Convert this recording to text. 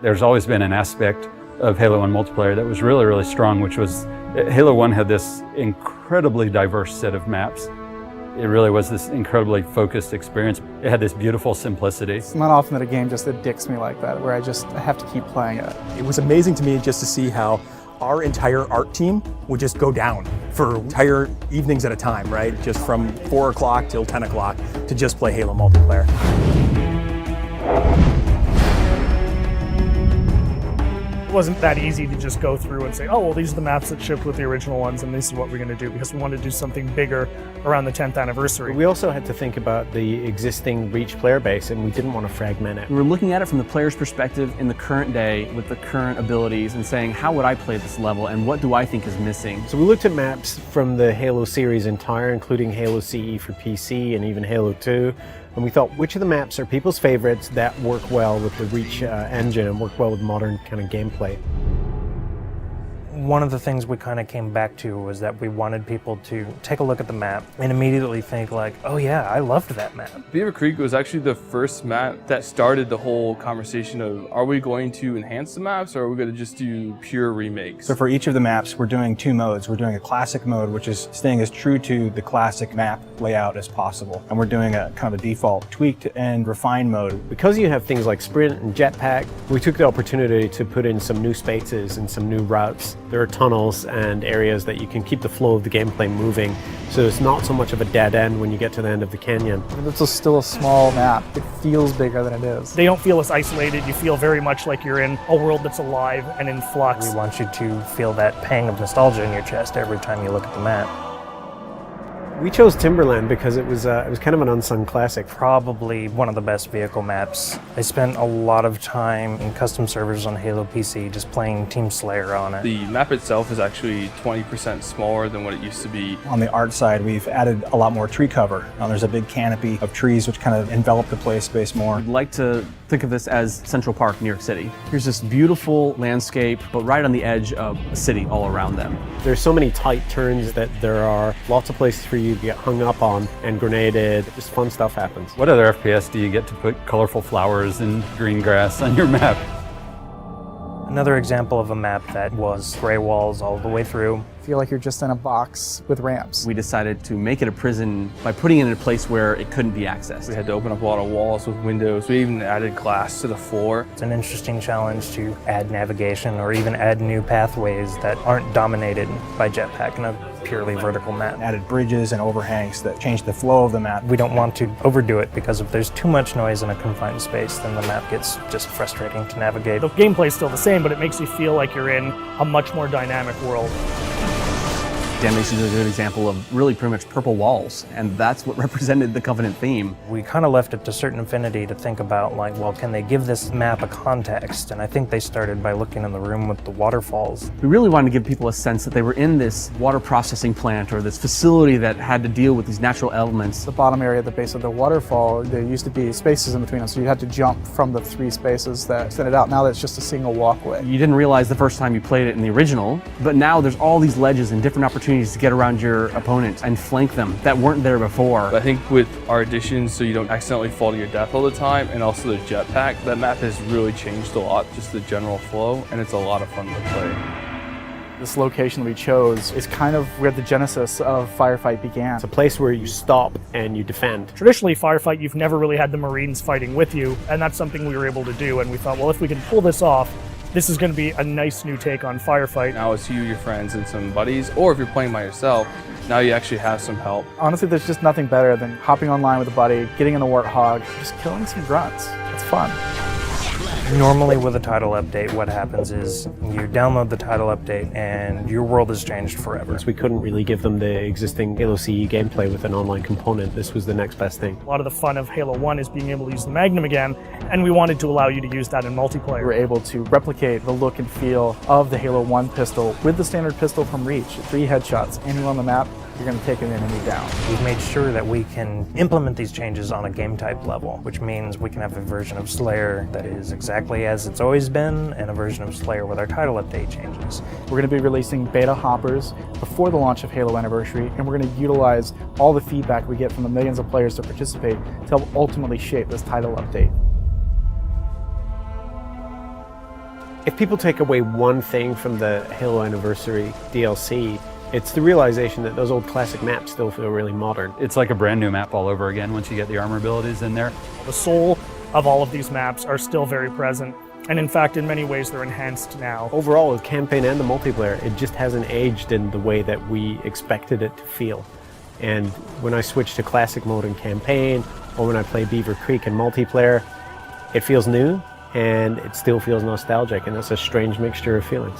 There's always been an aspect of Halo 1 multiplayer that was really, really strong, which was Halo 1 had this incredibly diverse set of maps. It really was this incredibly focused experience. It had this beautiful simplicity. It's not often that a game just addicts me like that, where I have to keep playing it. It was amazing to me just to see how our entire art team would just go down for entire evenings at a time, right? Just from 4 o'clock till 10 o'clock to just play Halo multiplayer. It wasn't that easy to just go through and say, oh, well, these are the maps that shipped with the original ones, and this is what we're going to do, because we wanted to do something bigger around the 10th anniversary. We also had to think about the existing Reach player base, and we didn't want to fragment it. We were looking at it from the player's perspective in the current day with the current abilities and saying, how would I play this level, and what do I think is missing? So we looked at maps from the Halo series entire, including Halo CE for PC and even Halo 2. And we thought, which of the maps are people's favorites that work well with the Reach engine and work well with modern kind of gameplay? One of the things we kind of came back to was that we wanted people to take a look at the map and immediately think like, oh yeah, I loved that map. Beaver Creek was actually the first map that started the whole conversation of, are we going to enhance the maps or are we going to just do pure remakes? So for each of the maps, we're doing 2 modes. We're doing a classic mode, which is staying as true to the classic map layout as possible. And we're doing a kind of a default tweaked and refined mode. Because you have things like sprint and jetpack, we took the opportunity to put in some new spaces and some new routes. There are tunnels and areas that you can keep the flow of the gameplay moving, so it's not so much of a dead end when you get to the end of the canyon. It's still a small map. It feels bigger than it is. They don't feel as isolated. You feel very much like you're in a world that's alive and in flux. We want you to feel that pang of nostalgia in your chest every time you look at the map. We chose Timberland because it was kind of an unsung classic. Probably one of the best vehicle maps. I spent a lot of time in custom servers on Halo PC just playing Team Slayer on it. The map itself is actually 20% smaller than what it used to be. On the art side, we've added a lot more tree cover. There's a big canopy of trees which kind of envelop the play space more. I'd like to think of this as Central Park, New York City. Here's this beautiful landscape, but right on the edge of a city all around them. There's so many tight turns that there are lots of places for you to get hung up on and grenaded. Just fun stuff happens. What other FPS do you get to put colorful flowers and green grass on your map? Another example of a map that was gray walls all the way through. Feel like you're just in a box with ramps. We decided to make it a prison by putting it in a place where it couldn't be accessed. We had to open up a lot of walls with windows. We even added glass to the floor. It's an interesting challenge to add navigation or even add new pathways that aren't dominated by jetpack in a purely vertical map. Added bridges and overhangs that change the flow of the map. We don't want to overdo it because if there's too much noise in a confined space, then the map gets just frustrating to navigate. The gameplay's still the same, but it makes you feel like you're in a much more dynamic world. Damnation is a good example of really pretty much purple walls, and that's what represented the Covenant theme. We kind of left it to certain affinity to think about, like, well, can they give this map a context? And I think they started by looking in the room with the waterfalls. We really wanted to give people a sense that they were in this water processing plant or this facility that had to deal with these natural elements. The bottom area at the base of the waterfall, there used to be spaces in between them, so you had to jump from the 3 spaces that extended out. Now that's just a single walkway. You didn't realize the first time you played it in the original, but now there's all these ledges and different opportunities to get around your opponent and flank them that weren't there before. I think with our additions, so you don't accidentally fall to your death all the time, and also the jetpack, that map has really changed a lot, just the general flow, and it's a lot of fun to play. This location we chose is kind of where the genesis of Firefight began. It's a place where you stop and you defend. Traditionally, Firefight, you've never really had the Marines fighting with you, and that's something we were able to do, and we thought, well, if we can pull this off, this is going to be a nice new take on Firefight. Now it's you, your friends, and some buddies, or if you're playing by yourself, now you actually have some help. Honestly, there's just nothing better than hopping online with a buddy, getting in a Warthog, just killing some grunts. It's fun. Normally with a title update, what happens is you download the title update and your world has changed forever. So we couldn't really give them the existing Halo CE gameplay with an online component. This was the next best thing. A lot of the fun of Halo 1 is being able to use the Magnum again, and we wanted to allow you to use that in multiplayer. We're able to replicate the look and feel of the Halo 1 pistol with the standard pistol from Reach. 3 headshots, anyone on the map, you're going to take an enemy down. We've made sure that we can implement these changes on a game type level, which means we can have a version of Slayer that is exactly as it's always been, and a version of Slayer with our title update changes. We're going to be releasing beta hoppers before the launch of Halo Anniversary, and we're going to utilize all the feedback we get from the millions of players that participate to help ultimately shape this title update. If people take away one thing from the Halo Anniversary DLC, it's the realization that those old classic maps still feel really modern. It's like a brand new map all over again once you get the armor abilities in there. The soul of all of these maps are still very present, and in fact, in many ways, they're enhanced now. Overall, with campaign and the multiplayer, it just hasn't aged in the way that we expected it to feel. And when I switch to classic mode in campaign, or when I play Beaver Creek in multiplayer, it feels new, and it still feels nostalgic, and it's a strange mixture of feelings.